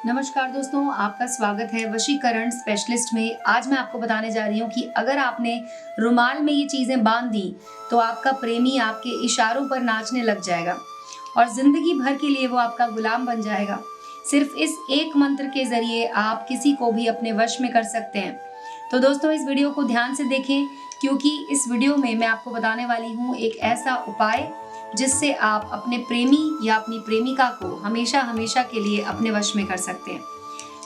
नमस्कार दोस्तों, आपका स्वागत है वशीकरण स्पेशलिस्ट में। आज मैं आपको बताने जा रही हूँ कि अगर आपने रुमाल में ये चीज़ें बांध दी तो आपका प्रेमी आपके इशारों पर नाचने लग जाएगा और ज़िंदगी भर के लिए वो आपका गुलाम बन जाएगा। सिर्फ इस एक मंत्र के ज़रिए आप किसी को भी अपने वश में कर सकते हैं। तो दोस्तों, इस वीडियो को ध्यान से देखें क्योंकि इस वीडियो में मैं आपको बताने वाली हूँ एक ऐसा उपाय जिससे आप अपने प्रेमी या अपनी प्रेमिका को हमेशा हमेशा के लिए अपने वश में कर सकते हैं।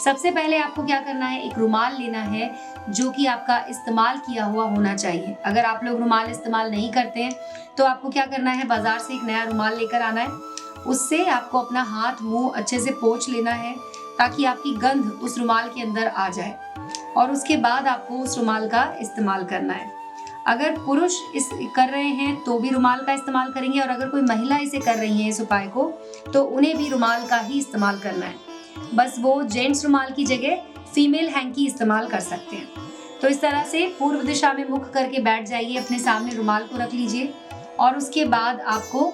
सबसे पहले आपको क्या करना है, एक रुमाल लेना है जो कि आपका इस्तेमाल किया हुआ होना चाहिए। अगर आप लोग रुमाल इस्तेमाल नहीं करते हैं तो आपको क्या करना है, बाजार से एक नया रुमाल लेकर आना है। उससे आपको अपना हाथ मुंह अच्छे से पोंछ लेना है ताकि आपकी गंध उस रुमाल के अंदर आ जाए और उसके बाद आपको उस रुमाल का इस्तेमाल करना है। अगर पुरुष इस कर रहे हैं तो भी रुमाल का इस्तेमाल करेंगे और अगर कोई महिला इसे कर रही है इस उपाय को तो उन्हें भी रुमाल का ही इस्तेमाल करना है। बस वो जेंट्स रुमाल की जगह फीमेल हैंकी इस्तेमाल कर सकते हैं। तो इस तरह से पूर्व दिशा में मुख करके बैठ जाइए, अपने सामने रुमाल को रख लीजिए और उसके बाद आपको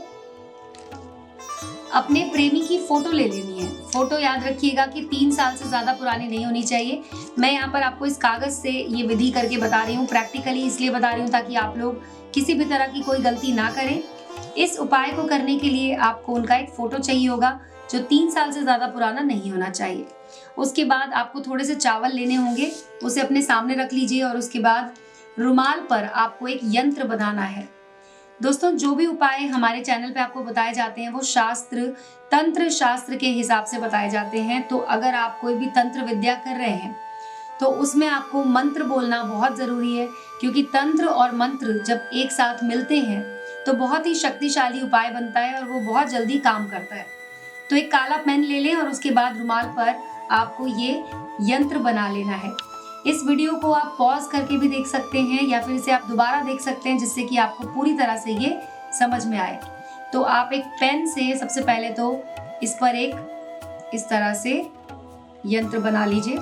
अपने प्रेमी की फोटो ले लेनी है। फोटो याद रखिएगा कि 3 साल से ज़्यादा पुरानी नहीं होनी चाहिए। मैं यहाँ पर आपको इस कागज़ से ये विधि करके बता रही हूँ, प्रैक्टिकली इसलिए बता रही हूँ ताकि आप लोग किसी भी तरह की कोई गलती ना करें। इस उपाय को करने के लिए आपको उनका एक फ़ोटो चाहिए होगा जो 3 साल से ज़्यादा पुराना नहीं होना चाहिए। उसके बाद आपको थोड़े से चावल लेने होंगे, उसे अपने सामने रख लीजिए और उसके बाद रुमाल पर आपको एक यंत्र बनाना है। दोस्तों, जो भी उपाय हमारे चैनल पे आपको बताए जाते हैं वो तंत्र शास्त्र के हिसाब से बताए जाते हैं। तो अगर आप कोई भी तंत्र विद्या कर रहे हैं तो उसमें आपको मंत्र बोलना बहुत ज़रूरी है क्योंकि तंत्र और मंत्र जब एक साथ मिलते हैं तो बहुत ही शक्तिशाली उपाय बनता है और वो बहुत जल्दी काम करता है। तो एक काला पेन ले लें और उसके बाद रुमाल पर आपको ये यंत्र बना लेना है। इस वीडियो को आप पॉज करके भी देख सकते हैं या फिर इसे आप दोबारा देख सकते हैं जिससे कि आपको पूरी तरह से ये समझ में आए। तो आप एक पेन से सबसे पहले तो इस पर एक इस तरह से यंत्र बना लीजिए।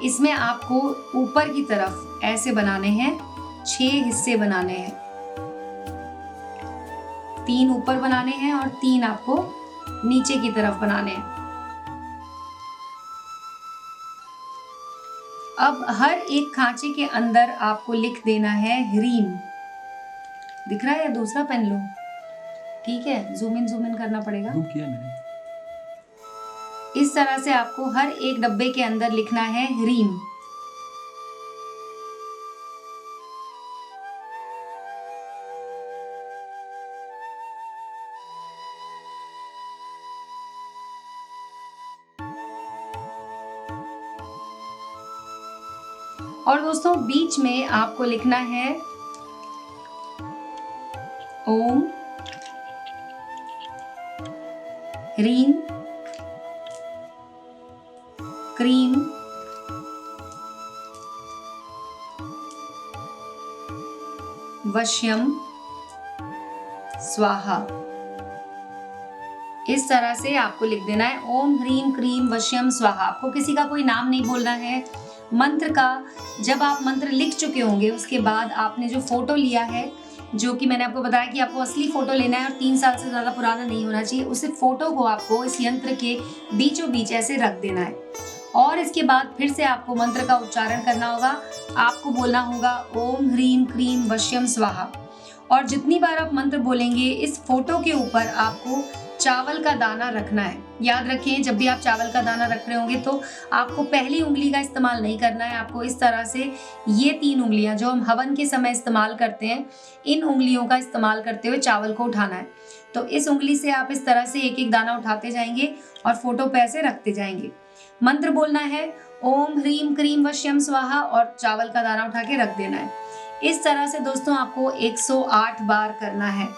इसमें आपको ऊपर की तरफ ऐसे बनाने हैं, 6 हिस्से बनाने हैं। 3 ऊपर बनाने हैं और 3 आपको नीचे की तरफ बनाने हैं। अब हर एक खांचे के अंदर आपको लिख देना है ह्रीम। दिख रहा है या दूसरा पेन लो? ठीक है, जूम इन करना पड़ेगा। जूम किया मैंने। इस तरह से आपको हर एक डब्बे के अंदर लिखना है ह्रीम। और दोस्तों, बीच में आपको लिखना है ओम ह्रीम क्रीम वश्यम स्वाहा। इस तरह से आपको लिख देना है ओम ह्रीम क्रीम वश्यम स्वाहा। आपको किसी का कोई नाम नहीं बोलना है। मंत्र का जब आप मंत्र लिख चुके होंगे उसके बाद आपने जो फोटो लिया है, जो कि मैंने आपको बताया कि आपको असली फोटो लेना है और 3 साल से ज़्यादा पुराना नहीं होना चाहिए, उस फोटो को आपको इस यंत्र के बीचों बीच ऐसे रख देना है और इसके बाद फिर से आपको मंत्र का उच्चारण करना होगा। आपको बोलना होगा ओम ह्रीम क्रीम वश्यम स्वाहा और जितनी बार आप मंत्र बोलेंगे इस फोटो के ऊपर आपको चावल का दाना रखना है। याद रखें, जब भी आप चावल का दाना रख रहे होंगे तो आपको पहली उंगली का इस्तेमाल नहीं करना है। आपको इस तरह से ये 3 उंगलियां जो हम हवन के समय इस्तेमाल करते हैं, इन उंगलियों का इस्तेमाल करते हुए चावल को उठाना है। तो इस उंगली से आप इस तरह से एक एक दाना उठाते जाएंगे और फोटो पे ऐसे रखते जाएंगे। मंत्र बोलना है ओम ह्रीम क्रीम वश्यम स्वाहा और चावल का दाना उठा के रख देना है। इस तरह से दोस्तों आपको 108 बार करना है।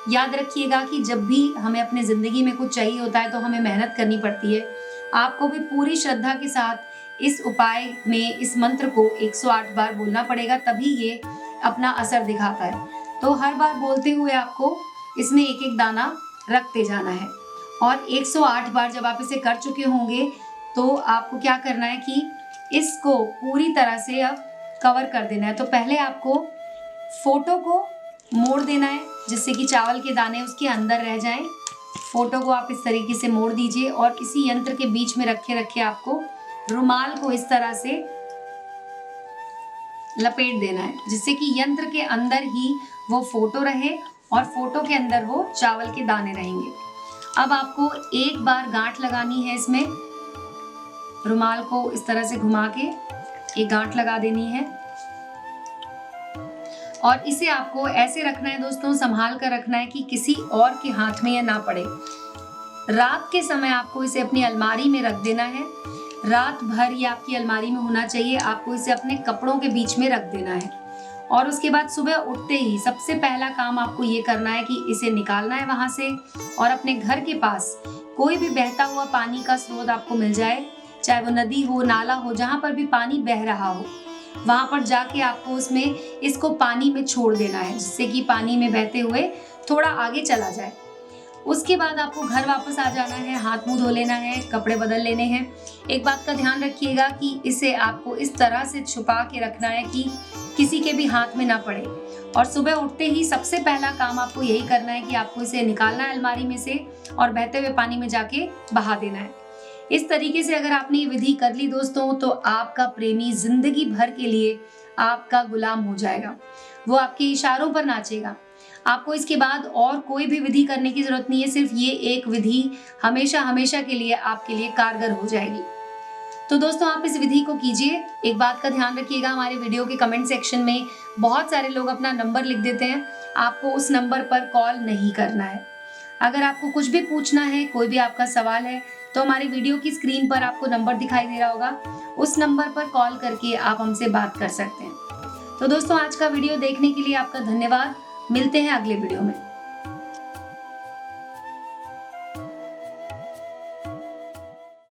याद रखिएगा कि जब भी हमें अपने ज़िंदगी में कुछ चाहिए होता है तो हमें मेहनत करनी पड़ती है। आपको भी पूरी श्रद्धा के साथ इस उपाय में इस मंत्र को 108 बार बोलना पड़ेगा, तभी ये अपना असर दिखाता है। तो हर बार बोलते हुए आपको इसमें एक एक दाना रखते जाना है और 108 बार जब आप इसे कर चुके होंगे तो आपको क्या करना है कि इसको पूरी तरह से अब कवर कर देना है। तो पहले आपको फोटो को मोड़ देना है जिससे कि चावल के दाने उसके अंदर रह जाएं फोटो को आप इस तरीके से मोड़ दीजिए और इसी यंत्र के बीच में रखे रखे आपको रुमाल को इस तरह से लपेट देना है, जिससे कि यंत्र के अंदर ही वो फोटो रहे और फोटो के अंदर वो चावल के दाने रहेंगे। अब आपको एक बार गांठ लगानी है, इसमें रुमाल को इस तरह से घुमा के एक गांठ लगा देनी है और इसे आपको ऐसे रखना है दोस्तों, संभाल कर रखना है कि किसी और के हाथ में यह ना पड़े। रात के समय आपको इसे अपनी अलमारी में रख देना है। रात भर ये आपकी अलमारी में होना चाहिए। आपको इसे अपने कपड़ों के बीच में रख देना है और उसके बाद सुबह उठते ही सबसे पहला काम आपको ये करना है कि इसे निकालना है वहां से और अपने घर के पास कोई भी बहता हुआ पानी का स्रोत आपको मिल जाए, चाहे वो नदी हो, नाला हो, जहां पर भी पानी बह रहा हो, वहां पर जाके आपको उसमें इसको पानी में छोड़ देना है, जिससे कि पानी में बहते हुए थोड़ा आगे चला जाए। उसके बाद आपको घर वापस आ जाना है, हाथ मुंह धो लेना है, कपड़े बदल लेने हैं। एक बात का ध्यान रखिएगा कि इसे आपको इस तरह से छुपा के रखना है कि किसी के भी हाथ में ना पड़े और सुबह उठते ही सबसे पहला काम आपको यही करना है कि आपको इसे निकालना है अलमारी में से और बहते हुए पानी में जाके बहा देना है। इस तरीके से अगर आपने ये विधि कर ली दोस्तों, तो आपका प्रेमी जिंदगी भर के लिए आपका गुलाम हो जाएगा। वो आपके इशारों पर नाचेगा। आपको इसके बाद और कोई भी विधि करने की जरूरत नहीं है, सिर्फ ये एक विधि हमेशा हमेशा के लिए आपके लिए कारगर हो जाएगी। तो दोस्तों आप इस विधि को कीजिए। एक बात का ध्यान रखिएगा, हमारे वीडियो के कमेंट सेक्शन में बहुत सारे लोग अपना नंबर लिख देते हैं। आपको उस नंबर पर कॉल नहीं करना है। अगर आपको कुछ भी पूछना है, कोई भी आपका सवाल है, तो हमारी वीडियो की स्क्रीन पर आपको नंबर दिखाई दे रहा होगा, उस नंबर पर कॉल करके आप हमसे बात कर सकते हैं। तो दोस्तों आज का वीडियो देखने के लिए आपका धन्यवाद। मिलते हैं अगले वीडियो में।